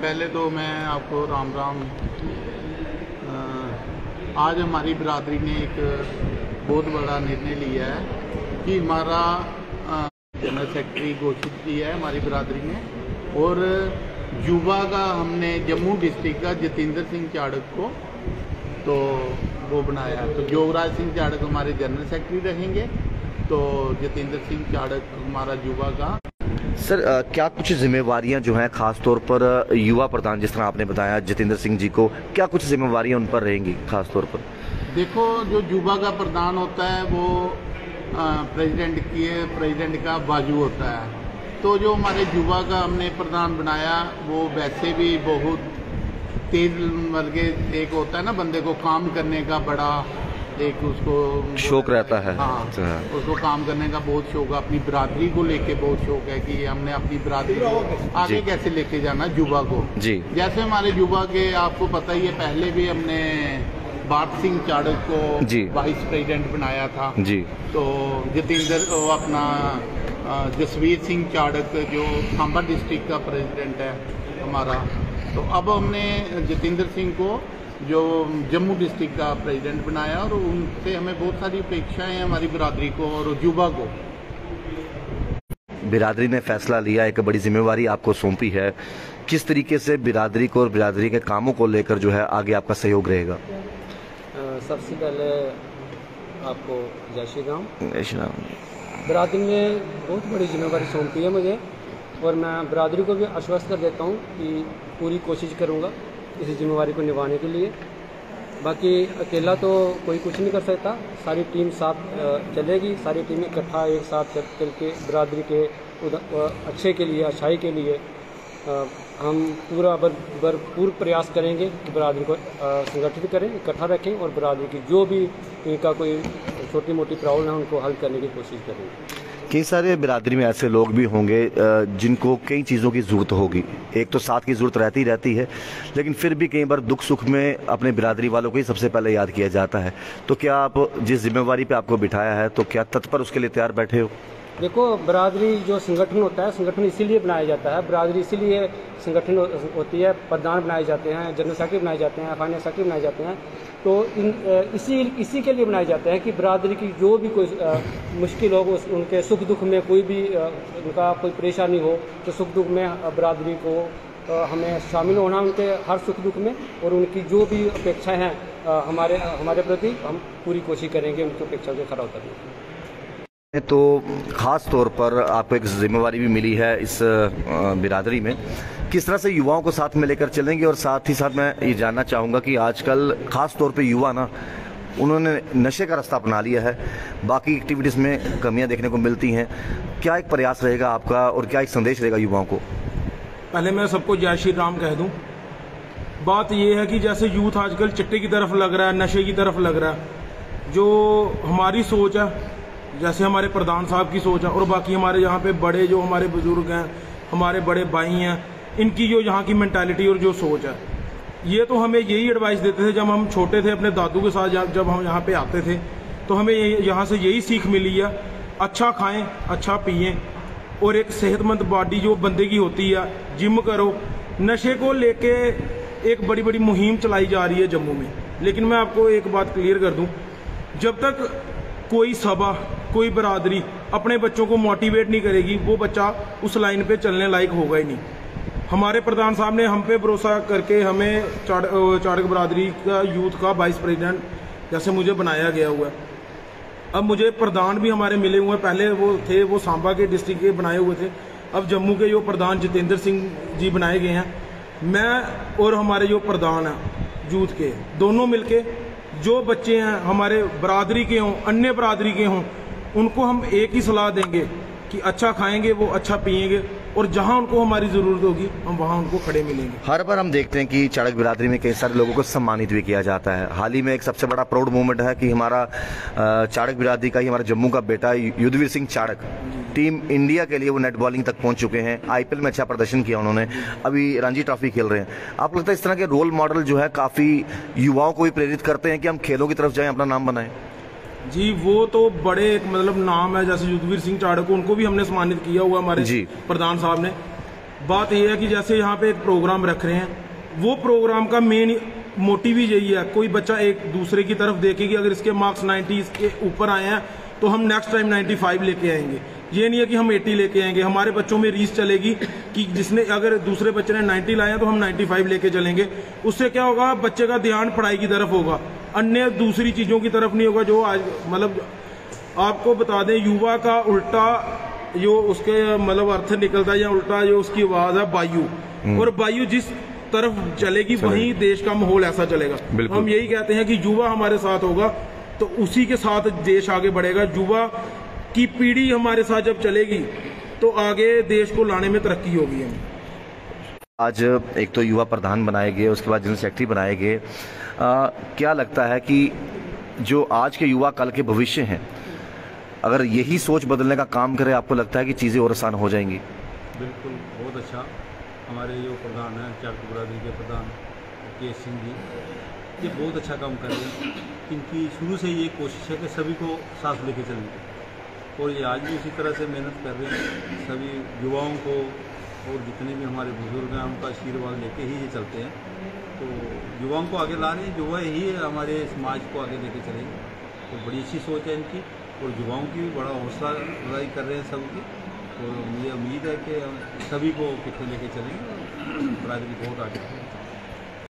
पहले तो मैं आपको राम राम। आज हमारी बिरादरी ने एक बहुत बड़ा निर्णय लिया है कि हमारा जनरल सेक्रेटरी घोषित किया है हमारी बिरादरी ने, और युवा का हमने जम्मू डिस्ट्रिक्ट का जतिंदर सिंह चाड़क को तो वो बनाया। तो योगराज सिंह चाड़क हमारे जनरल सेक्रेटरी रहेंगे, तो जतिंदर सिंह चाड़क हमारा युवा का। सर क्या कुछ जिम्मेवारियां जो हैं खास तौर पर युवा प्रधान, जिस तरह आपने बताया जतिंदर सिंह जी को, क्या कुछ जिम्मेवारियां उन पर रहेंगी खास तौर पर? देखो, जो युवा का प्रधान होता है वो प्रेसिडेंट का बाजू होता है। तो जो हमारे युवा का हमने प्रधान बनाया वो वैसे भी बहुत तेज वर्गे एक होता है ना, बंदे को काम करने का बड़ा एक उसको शौक रहता है। हाँ, उसको काम करने का बहुत शौक है, अपनी बिरादरी को लेके बहुत शौक है कि हमने अपनी बिरादरी को आगे कैसे लेके जाना युवा को जी। जैसे हमारे युवा के आपको पता ही है, पहले भी हमने भारत सिंह चाड़क को वाइस प्रेसिडेंट बनाया था जी। तो जतिंदर अपना जसवीर सिंह चाड़क जो सांबा डिस्ट्रिक्ट का प्रेसिडेंट है हमारा, तो अब हमने जतिंदर सिंह को जो जम्मू डिस्ट्रिक्ट का प्रेसिडेंट बनाया, और उनसे हमें बहुत सारी अपेक्षाएं हैं हमारी बिरादरी को और युवा को। बिरादरी ने फैसला लिया, एक बड़ी जिम्मेवारी आपको सौंपी है, किस तरीके से बिरादरी को और बिरादरी के कामों को लेकर जो है आगे आपका सहयोग रहेगा? सबसे पहले आपको जय श्री राम। जय श्री राम। बिरादरी ने बहुत बड़ी जिम्मेवारी सौंपी है मुझे, और मैं बिरादरी को भी आश्वस्त कर देता हूँ कि पूरी कोशिश करूँगा इस जिम्मेवारी को निभाने के लिए। बाकी अकेला तो कोई कुछ नहीं कर सकता, सारी टीम साथ चलेगी, सारी टीम इकट्ठा एक साथ चल के बिरादरी के अच्छे के लिए, अच्छाई के लिए हम पूरा भरपूर प्रयास करेंगे कि बिरादरी को संगठित करें, इकट्ठा रखें, और बिरादरी की जो भी इनका कोई छोटी मोटी प्रॉब्लम है उनको हल करने की कोशिश करेंगे। कई सारे बिरादरी में ऐसे लोग भी होंगे जिनको कई चीज़ों की ज़रूरत होगी। एक तो साथ की ज़रूरत रहती है, लेकिन फिर भी कई बार दुख सुख में अपने बिरादरी वालों को ही सबसे पहले याद किया जाता है। तो क्या आप जिस जिम्मेवारी पे आपको बिठाया है, तो क्या तत्पर उसके लिए तैयार बैठे हो? देखो, बिरादरी जो संगठन होता है, संगठन इसीलिए बनाया जाता है, बिरादरी इसीलिए संगठन होती है, प्रधान बनाए जाते हैं, जनरल सेक्रेटरी बनाए जाते हैं, फाइनेंस सेक्रेटरी बनाए जाते हैं। तो इसी के लिए बनाए जाते हैं कि बिरादरी की जो भी कोई मुश्किल हो, उनके सुख दुख में कोई भी उनका कोई परेशानी हो, तो सुख दुख में बिरादरी को हमें शामिल होना उनके हर सुख दुख में, और उनकी जो भी अपेक्षाएं हैं हमारे प्रति हम पूरी कोशिश करेंगे उनकी अपेक्षा को खरा उतरने की। तो ख़ास तौर पर आपको एक जिम्मेवारी भी मिली है इस बिरादरी में, किस तरह से युवाओं को साथ में लेकर चलेंगे? और साथ ही साथ मैं ये जानना चाहूँगा कि आजकल ख़ास तौर पे युवा ना, उन्होंने नशे का रास्ता अपना लिया है, बाकी एक्टिविटीज़ में कमियां देखने को मिलती हैं। क्या एक प्रयास रहेगा आपका और क्या एक संदेश रहेगा युवाओं को? पहले मैं सबको जय श्री राम कह दूँ। बात ये है कि जैसे यूथ आजकल चिट्टे की तरफ लग रहा है, नशे की तरफ लग रहा है, जो हमारी सोच है, जैसे हमारे प्रधान साहब की सोच है, और बाकी हमारे यहाँ पे बड़े जो हमारे बुजुर्ग हैं, हमारे बड़े भाई हैं, इनकी जो यहाँ की मेंटालिटी और जो सोच है, ये तो हमें यही एडवाइस देते थे जब हम छोटे थे अपने दादू के साथ, जब हम यहाँ पे आते थे, तो हमें यहाँ से यही सीख मिली है, अच्छा खाएं, अच्छा पिएं, और एक सेहतमंद बॉडी जो बंदे की होती है, जिम करो। नशे को लेके एक बड़ी बड़ी मुहिम चलाई जा रही है जम्मू में, लेकिन मैं आपको एक बात क्लियर कर दूँ, जब तक कोई सभा, कोई बिरादरी अपने बच्चों को मोटिवेट नहीं करेगी, वो बच्चा उस लाइन पे चलने लायक होगा ही नहीं। हमारे प्रधान साहब ने हम पे भरोसा करके हमें चाड़क बिरादरी का यूथ का वाइस प्रेसिडेंट जैसे मुझे बनाया गया हुआ है। अब मुझे प्रधान भी हमारे मिले हुए हैं, पहले वो सांबा के डिस्ट्रिक्ट के बनाए हुए थे, अब जम्मू के जो प्रधान जतिंदर सिंह जी बनाए गए हैं। मैं और हमारे जो प्रधान हैं यूथ के, दोनों मिलके जो बच्चे हैं हमारे बिरादरी के हों, अन्य बिरादरी के हों, उनको हम एक ही सलाह देंगे कि अच्छा खाएंगे, वो अच्छा पिएंगे, और जहां उनको हमारी ज़रूरत होगी हम वहां उनको खड़े मिलेंगे। हर बार हम देखते हैं कि चाड़क बिरादरी में कई सारे लोगों को सम्मानित भी किया जाता है। हाल ही में एक सबसे बड़ा प्राउड मोमेंट है कि हमारा चाड़क बिरादरी का ही हमारा जम्मू का बेटा युद्धवीर सिंह चाड़क टीम इंडिया के लिए वो नेट बॉलिंग तक पहुंच चुके हैं। आईपीएल में अच्छा प्रदर्शन किया उन्होंने, अभी रणजी ट्रॉफी खेल रहे हैं। आपको लगता है इस तरह के रोल मॉडल जो है काफ़ी युवाओं को भी प्रेरित करते हैं कि हम खेलों की तरफ जाएं, अपना नाम बनाएं? जी, वो तो बड़े एक मतलब नाम है, जैसे युद्धवीर सिंह चाड़क, उनको भी हमने सम्मानित किया हुआ हमारे प्रधान साहब ने। बात यह है कि जैसे यहाँ पे एक प्रोग्राम रख रहे हैं, वो प्रोग्राम का मेन मोटिव ही यही है, कोई बच्चा एक दूसरे की तरफ देखे कि अगर इसके मार्क्स 90 के ऊपर आए हैं तो हम नेक्स्ट टाइम 95 लेके आएंगे। ये नहीं है कि हम 80 लेके आएंगे। हमारे बच्चों में रीस चलेगी कि जिसने अगर दूसरे बच्चे ने 90 लाया तो हम 95 लेके चलेंगे। उससे क्या होगा, बच्चे का ध्यान पढ़ाई की तरफ होगा, अन्य दूसरी चीज़ों की तरफ नहीं होगा। जो आज मतलब आपको बता दें, युवा का उल्टा जो उसके मतलब अर्थ निकलता है या उल्टा जो उसकी आवाज़ है वायु, और वायु जिस तरफ चलेगी वहीं देश का माहौल ऐसा चलेगा। हम यही कहते हैं कि युवा हमारे साथ होगा तो उसी के साथ देश आगे बढ़ेगा। युवा की पीढ़ी हमारे साथ जब चलेगी तो आगे देश को लाने में तरक्की होगी। हम आज एक तो युवा प्रधान बनाए गए, उसके बाद जनरल सेक्रेटरी बनाए गए। क्या लगता है कि जो आज के युवा कल के भविष्य हैं, अगर यही सोच बदलने का काम करे, आपको लगता है कि चीज़ें और आसान हो जाएंगी? बिल्कुल, बहुत अच्छा। हमारे जो प्रधान हैं, चाड़क बिरादरी के प्रधान के सिंह जी, ये बहुत अच्छा काम कर रहे हैं। इनकी शुरू से ये कोशिश है कि सभी को साथ लेके चलेंगे, और ये आज भी उसी तरह से मेहनत कर रहे हैं। सभी युवाओं को और जितने भी हमारे बुजुर्ग हैं उनका आशीर्वाद लेके ही ये चलते हैं। तो युवाओं को आगे ला रहे हैं, युवा ही हमारे समाज को आगे लेके चलेंगे। तो बड़ी अच्छी सोच है इनकी, और युवाओं की भी बड़ा हौसला अफजाई कर रहे हैं सबकी। और मुझे उम्मीद है कि सभी को पीछे लेके चलेंगे, बिरादरी बहुत आगे।